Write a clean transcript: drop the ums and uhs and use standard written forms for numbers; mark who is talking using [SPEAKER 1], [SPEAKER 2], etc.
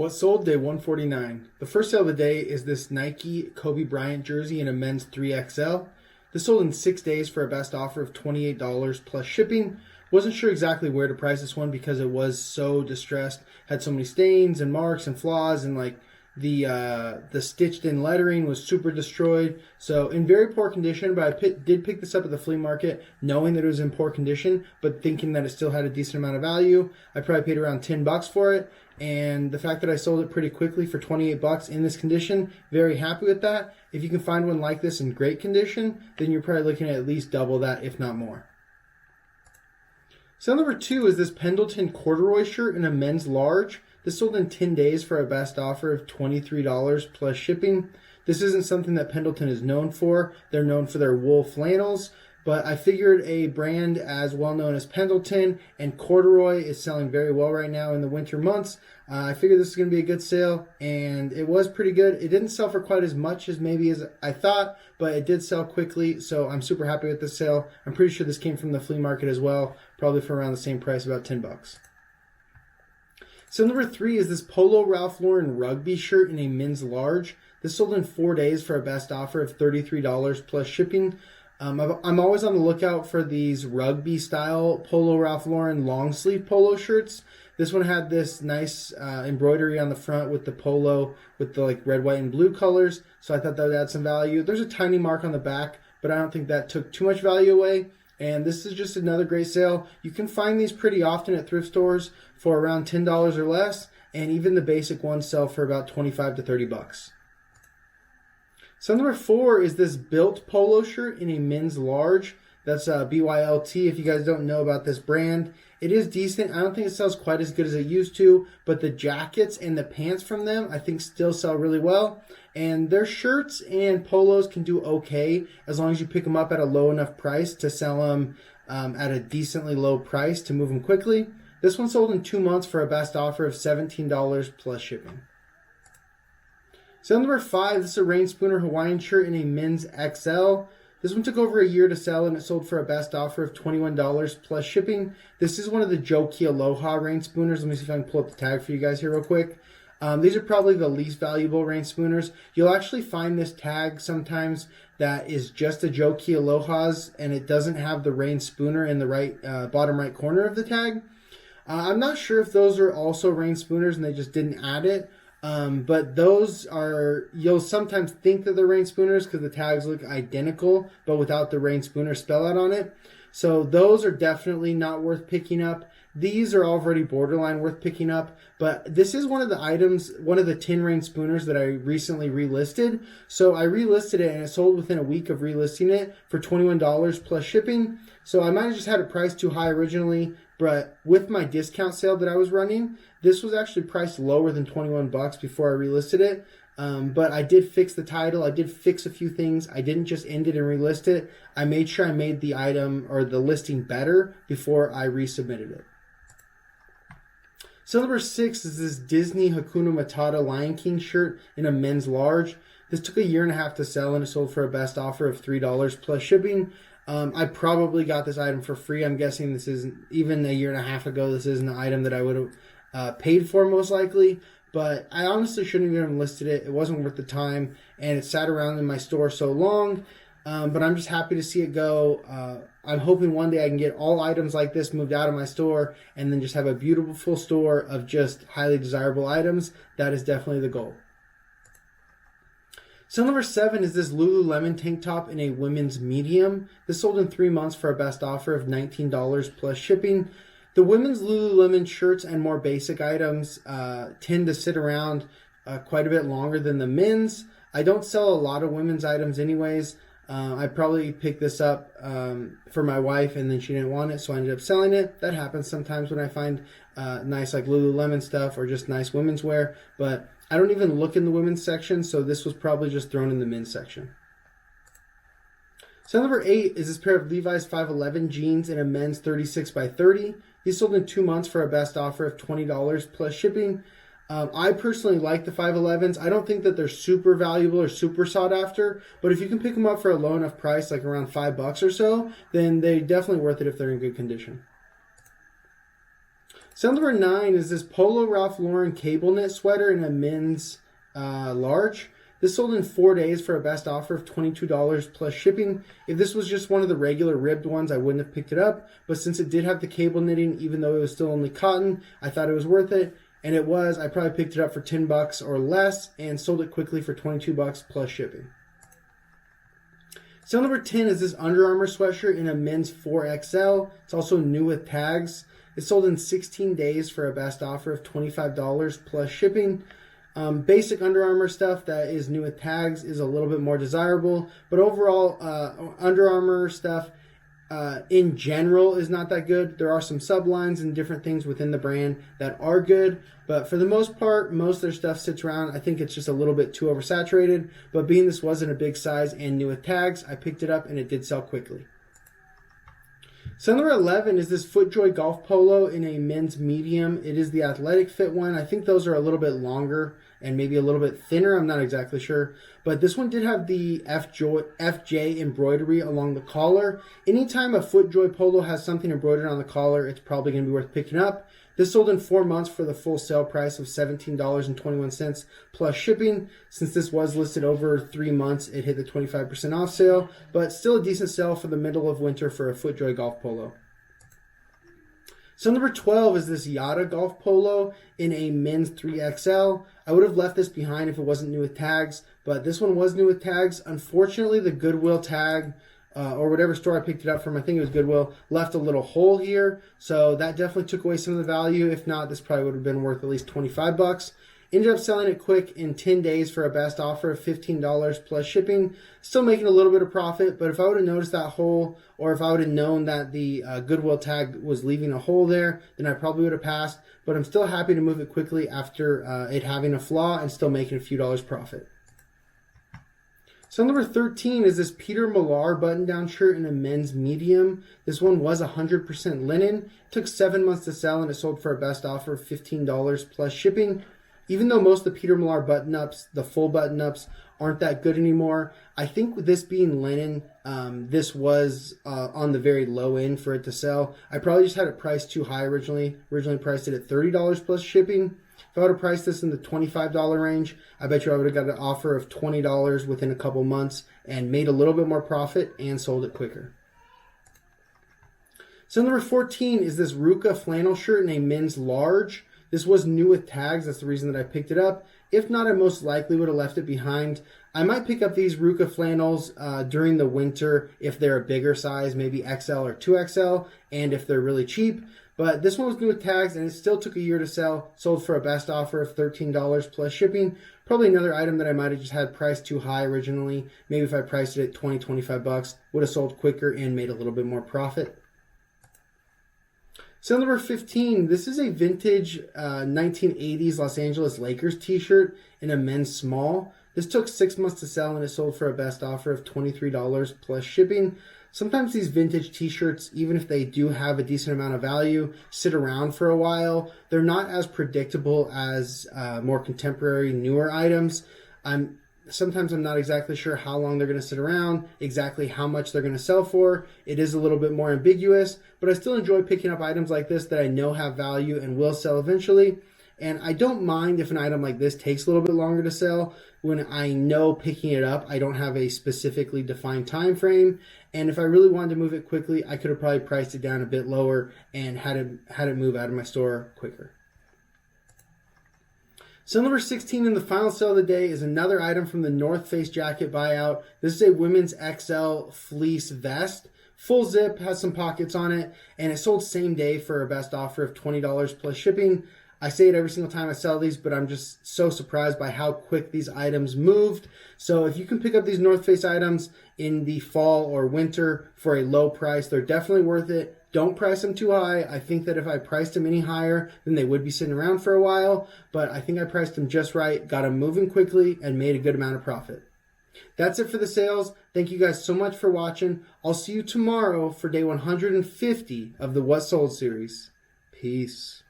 [SPEAKER 1] What sold day 149? The first sale of the day is this Nike Kobe Bryant jersey in a men's 3XL. This sold in 6 days for a best offer of $28 plus shipping. Wasn't sure exactly where to price this one because it was so distressed. Had so many stains and marks and flaws, and like the stitched in lettering was super destroyed. So in very poor condition, but I did pick this up at the flea market knowing that it was in poor condition, but thinking that it still had a decent amount of value. I probably paid around $10 for it. And the fact that I sold it pretty quickly for $28 in this condition, very happy with that. If you can find one like this in great condition, then you're probably looking at least double that, if not more. Sale number 2 is this Pendleton corduroy shirt in a men's large. This sold in 10 days for a best offer of $23 plus shipping. This isn't something that Pendleton is known for. They're known for their wool flannels. But I figured a brand as well known as Pendleton and corduroy is selling very well right now in the winter months. I figured this is going to be a good sale, and it was pretty good. It didn't sell for quite as much as maybe as I thought, but it did sell quickly, so I'm super happy with this sale. I'm pretty sure this came from the flea market as well, probably for around the same price, about $10. So number 3 is this Polo Ralph Lauren rugby shirt in a men's large. This sold in 4 days for a best offer of $33 plus shipping. I'm always on the lookout for these rugby style Polo Ralph Lauren long sleeve polo shirts. This one had this nice embroidery on the front with the polo with the like red, white, and blue colors. So I thought that would add some value. There's a tiny mark on the back, but I don't think that took too much value away. And this is just another great sale. You can find these pretty often at thrift stores for around $10 or less. And even the basic ones sell for about $25 to $30. So number 4 is this built polo shirt in a men's large. That's BYLT. If you guys don't know about this brand, it is decent. I don't think it sells quite as good as it used to, but the jackets and the pants from them I think still sell really well. And their shirts and polos can do okay as long as you pick them up at a low enough price to sell them at a decently low price to move them quickly. This one sold in 2 months for a best offer of $17 plus shipping. So number 5, this is a Rainspooner Hawaiian shirt in a men's XL. This one took over a year to sell, and it sold for a best offer of $21 plus shipping. This is one of the Joe Key Aloha Rainspooners. Let me see if I can pull up the tag for you guys here real quick. These are probably the least valuable Rainspooners. You'll actually find this tag sometimes that is just a Joe Key Aloha's, and it doesn't have the Rainspooner in the right bottom right corner of the tag. I'm not sure if those are also Rainspooners and they just didn't add it. But those are, you'll sometimes think that they're Rainspooners because the tags look identical, but without the Rainspooner spell out on it. So those are definitely not worth picking up. These are already borderline worth picking up, but this is one of the items, one of the 10 Rainspooners that I recently relisted. So I relisted it and it sold within a week of relisting it for $21 plus shipping. So I might have just had it priced too high originally, but with my discount sale that I was running, this was actually priced lower than $21 before I relisted it. But I did fix the title. I did fix a few things. I didn't just end it and relist it. I made sure I made the item or the listing better before I resubmitted it. So number 6 is this Disney Hakuna Matata Lion King shirt in a men's large. This took a year and a half to sell and it sold for a best offer of $3 plus shipping. I probably got this item for free. I'm guessing this isn't, even a year and a half ago, this isn't an item that I would have paid for most likely. But I honestly shouldn't have even listed it. It wasn't worth the time, and it sat around in my store so long. But I'm just happy to see it go. I'm hoping one day I can get all items like this moved out of my store and then just have a beautiful store of just highly desirable items. That is definitely the goal. So number 7 is this Lululemon tank top in a women's medium. This sold in 3 months for a best offer of $19 plus shipping. The women's Lululemon shirts and more basic items tend to sit around quite a bit longer than the men's. I don't sell a lot of women's items anyways. I probably picked this up for my wife and then she didn't want it, so I ended up selling it. That happens sometimes when I find nice like Lululemon stuff or just nice women's wear, but I don't even look in the women's section, so this was probably just thrown in the men's section. So number 8 is this pair of Levi's 511 jeans in a men's 36 by 30. These sold in 2 months for a best offer of $20 plus shipping. I personally like the 511s. I don't think that they're super valuable or super sought after, but if you can pick them up for a low enough price, like around $5 or so, then they're definitely worth it if they're in good condition. Sale number 9 is this Polo Ralph Lauren cable knit sweater in a men's large. This sold in 4 days for a best offer of $22 plus shipping. If this was just one of the regular ribbed ones, I wouldn't have picked it up. But since it did have the cable knitting, even though it was still only cotton, I thought it was worth it. And it was. I probably picked it up for $10 or less and sold it quickly for $22 plus shipping. Sale number 10 is this Under Armour sweatshirt in a men's 4XL. It's also new with tags. It sold in 16 days for a best offer of $25 plus shipping. Basic Under Armour stuff that is new with tags is a little bit more desirable, but overall, Under Armour stuff in general is not that good. There are some sublines and different things within the brand that are good, but for the most part, most of their stuff sits around. I think it's just a little bit too oversaturated, but being this wasn't a big size and new with tags, I picked it up and it did sell quickly. Sale number 11 is this FootJoy golf polo in a men's medium. It is the athletic fit one. I think those are a little bit longer and maybe a little bit thinner. I'm not exactly sure. But this one did have the FJ embroidery along the collar. Anytime a FootJoy polo has something embroidered on the collar, it's probably going to be worth picking up. This sold in 4 months for the full sale price of $17.21 plus shipping. Since this was listed over 3 months, it hit the 25% off sale, but still a decent sale for the middle of winter for a FootJoy golf polo. So number 12 is this Yata golf polo in a men's 3XL. I would have left this behind if it wasn't new with tags, but this one was new with tags. Unfortunately, the Goodwill tag or whatever store I picked it up from, I think it was Goodwill, left a little hole here. So that definitely took away some of the value. If not, this probably would have been worth at least $25. Ended up selling it quick in 10 days for a best offer of $15 plus shipping. Still making a little bit of profit, but if I would have noticed that hole, or if I would have known that the Goodwill tag was leaving a hole there, then I probably would have passed. But I'm still happy to move it quickly after it having a flaw and still making a few dollars profit. So number 13 is this Peter Millar button-down shirt in a men's medium. This one was 100% linen. It took 7 months to sell and it sold for a best offer of $15 plus shipping. Even though most of the Peter Millar button-ups, the full button-ups, aren't that good anymore, I think with this being linen, this was on the very low end for it to sell. I probably just had it priced too high originally. Originally priced it at $30 plus shipping. If I would have priced this in the $25 range, I bet you I would have got an offer of $20 within a couple months and made a little bit more profit and sold it quicker. So number 14 is this Ruka flannel shirt in a men's large. This was new with tags. That's the reason that I picked it up. If not, I most likely would have left it behind. I might pick up these Ruka flannels during the winter if they're a bigger size, maybe XL or 2XL, and if they're really cheap. But this one was new with tags, and it still took a year to sell. Sold for a best offer of $13 plus shipping. Probably another item that I might have just had priced too high originally. Maybe if I priced it at $20-25, would have sold quicker and made a little bit more profit. Sale number 15, this is a vintage 1980s Los Angeles Lakers t-shirt in a men's small. This took 6 months to sell and it sold for a best offer of $23 plus shipping. Sometimes these vintage t-shirts, even if they do have a decent amount of value, sit around for a while. They're not as predictable as more contemporary, newer items. Sometimes I'm not exactly sure how long they're going to sit around, exactly how much they're going to sell for. It is a little bit more ambiguous, but I still enjoy picking up items like this that I know have value and will sell eventually. And I don't mind if an item like this takes a little bit longer to sell when I know picking it up, I don't have a specifically defined time frame. And if I really wanted to move it quickly, I could have probably priced it down a bit lower and had it move out of my store quicker. Sale number 16 in the final sale of the day is another item from the North Face jacket buyout. This is a women's XL fleece vest. Full zip, has some pockets on it, and it sold same day for a best offer of $20 plus shipping. I say it every single time I sell these, but I'm just so surprised by how quick these items moved. So if you can pick up these North Face items in the fall or winter for a low price, they're definitely worth it. Don't price them too high. I think that if I priced them any higher, then they would be sitting around for a while. But I think I priced them just right, got them moving quickly, and made a good amount of profit. That's it for the sales. Thank you guys so much for watching. I'll see you tomorrow for day 150 of the What Sold series. Peace.